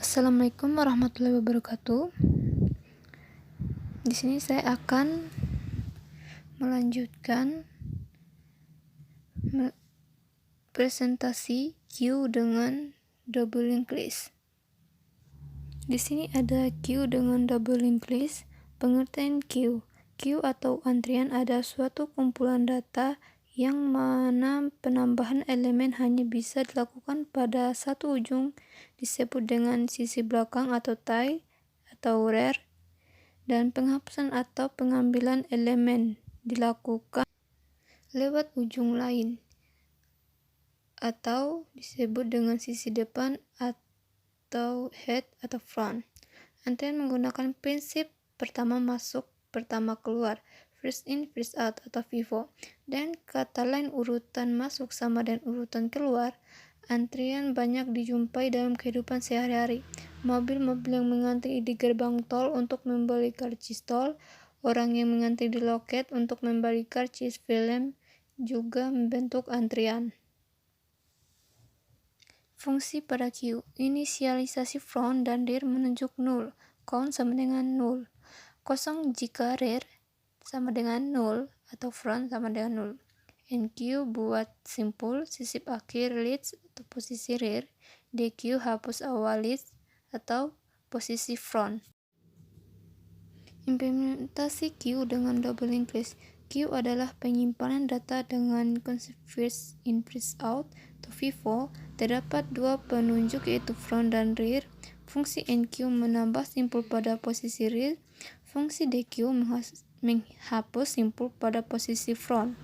Assalamualaikum warahmatullahi wabarakatuh. Di sini saya akan melanjutkan presentasi queue dengan double linked list. Di sini ada queue dengan double linked list. Pengertian queue. Queue atau antrian ada suatu kumpulan data yang mana penambahan elemen hanya bisa dilakukan pada satu ujung, disebut dengan sisi belakang atau tail atau rear, dan penghapusan atau pengambilan elemen dilakukan lewat ujung lain atau disebut dengan sisi depan atau head atau front. Antrian menggunakan prinsip pertama masuk, pertama keluar, first in, first out atau FIFO. Dan kata lain, urutan masuk sama dengan urutan keluar. Antrian banyak dijumpai dalam kehidupan sehari-hari. Mobil-mobil yang mengantri di gerbang tol untuk membeli karcis tol, orang yang mengantri di loket untuk membeli karcis film juga membentuk antrian. Fungsi pada queue. Inisialisasi front dan rear menunjuk nol. Count sama dengan 0. Kosong jika rear sama dengan 0 atau front sama dengan 0. NQ buat simpul, sisip akhir list atau posisi rear. DQ hapus awal list atau posisi front. Implementasi queue dengan double linked list. Queue adalah penyimpanan data dengan konsep first in first out atau FIFO. Terdapat dua penunjuk yaitu front dan rear. Fungsi NQ menambah simpul pada posisi rear. Fungsi DQ menghapus simpul pada posisi front.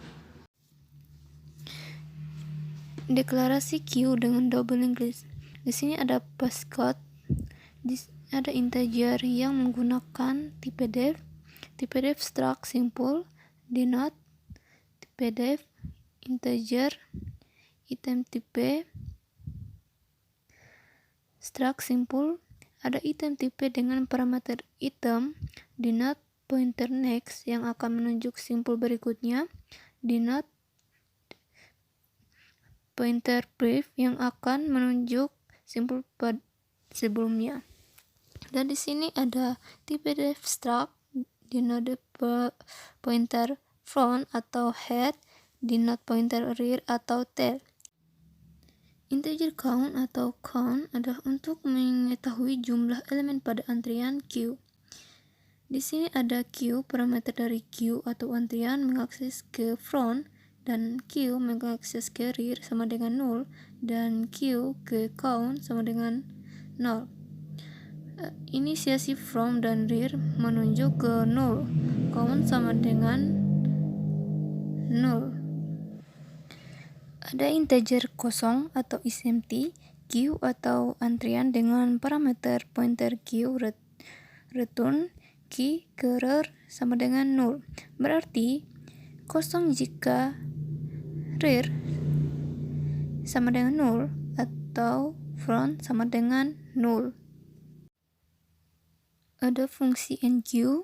Deklarasi queue dengan double linked list. Di sini ada passcode, ada integer yang menggunakan tipe def struct simple, denote, tipe def, integer, item tipe, struct simple, ada item tipe dengan parameter item, denote pointer next yang akan menunjuk simpul berikutnya, denote pointer brief yang akan menunjuk simpul sebelumnya. Dan di sini ada tipe def struct, denote pointer front atau head, denote pointer rear atau tail. Integer count atau count adalah untuk mengetahui jumlah elemen pada antrian queue. Di sini ada queue, parameter dari queue atau antrian mengakses ke front, dan queue mengakses ke rear sama dengan 0, dan queue ke count sama dengan 0. Inisiasi from dan rear menunjuk ke 0, count sama dengan 0. Ada integer kosong atau is empty, queue atau antrian dengan parameter pointer queue return key ke rear sama dengan 0. Berarti kosong jika rear sama dengan 0 atau front sama dengan 0. Ada fungsi NQ.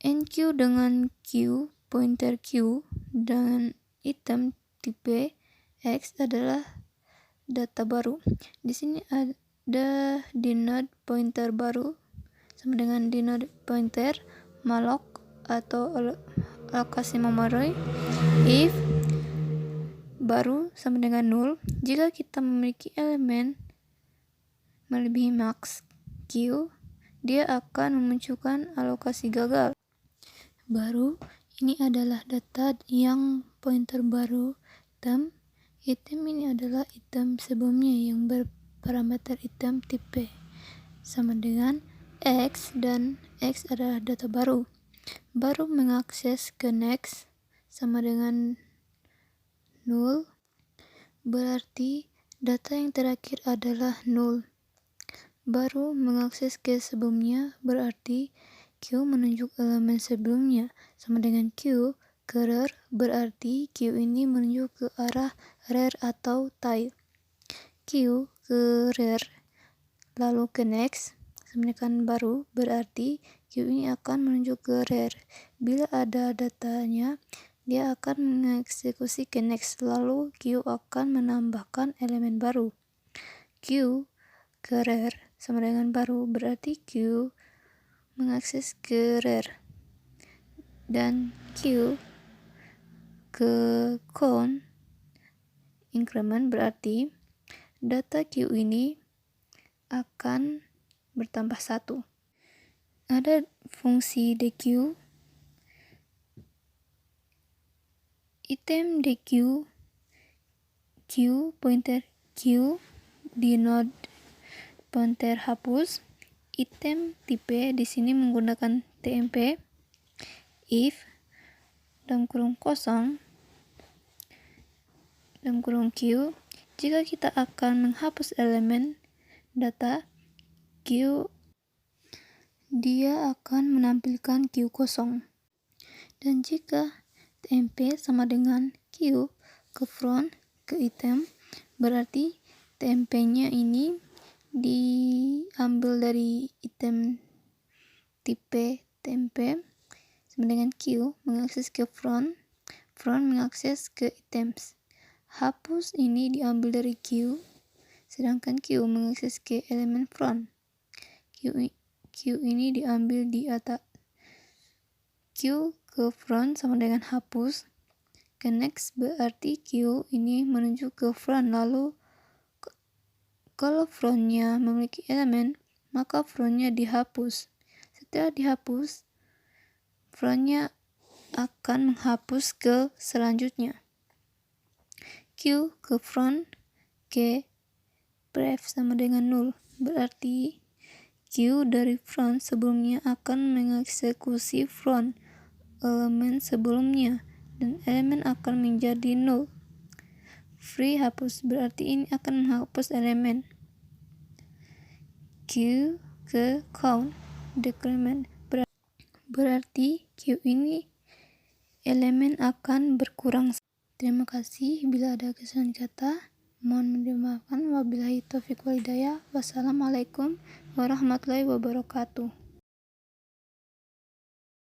NQ dengan Q, pointer Q, dan item tipe X adalah data baru. Di sini ada denote pointer baru sama dengan denote pointer malloc atau alokasi memori. If baru sama dengan 0, jika kita memiliki elemen melebihi max Q, dia akan memunculkan alokasi gagal. Baru, ini adalah data yang pointer baru item ini adalah item sebelumnya yang berparameter item tipe sama dengan X, dan X adalah data baru mengakses ke next sama dengan 0, berarti data yang terakhir adalah 0. Baru mengakses ke sebelumnya, berarti Q menunjuk elemen sebelumnya sama dengan Q ke rear, berarti Q ini menunjuk ke arah rear atau tail. Q ke rear lalu ke next sama dengan baru, berarti Q ini akan menunjuk ke rear. Bila ada datanya, dia akan mengeksekusi ke next, lalu Q akan menambahkan elemen baru. Q ke rare sama dengan baru, berarti Q mengakses ke rare, dan Q ke count increment, berarti data Q ini akan bertambah 1. Ada fungsi dequeue, item dequeue Q pointer Q di node pointer hapus. Item tipe di sini menggunakan TMP if dalam kurung kosong dalam kurung Q, jika kita akan menghapus elemen data Q, dia akan menampilkan Q kosong. Dan jika TMP sama dengan Q ke front ke item, berarti TMP-nya ini diambil dari item tipe TMP sama dengan Q mengakses ke front mengakses ke items. Hapus ini diambil dari Q, sedangkan Q mengakses ke elemen front. Q ini diambil di atas. Q ke front sama dengan hapus. Ke next berarti Q ini menuju ke front, lalu kalau frontnya memiliki elemen, maka frontnya dihapus. Setelah dihapus, frontnya akan menghapus ke selanjutnya. Q ke front ke pref sama dengan 0, berarti Q dari front sebelumnya akan mengeksekusi front elemen sebelumnya dan elemen akan menjadi 0. Free hapus, berarti ini akan menghapus elemen. Q ke count decrement, berarti Q ini elemen akan berkurang. Terima kasih. Bila ada kesalahan kata, mohon dimaafkan. Wabillahi taufiq wal hidayah. Wassalamualaikum warahmatullahi wabarakatuh.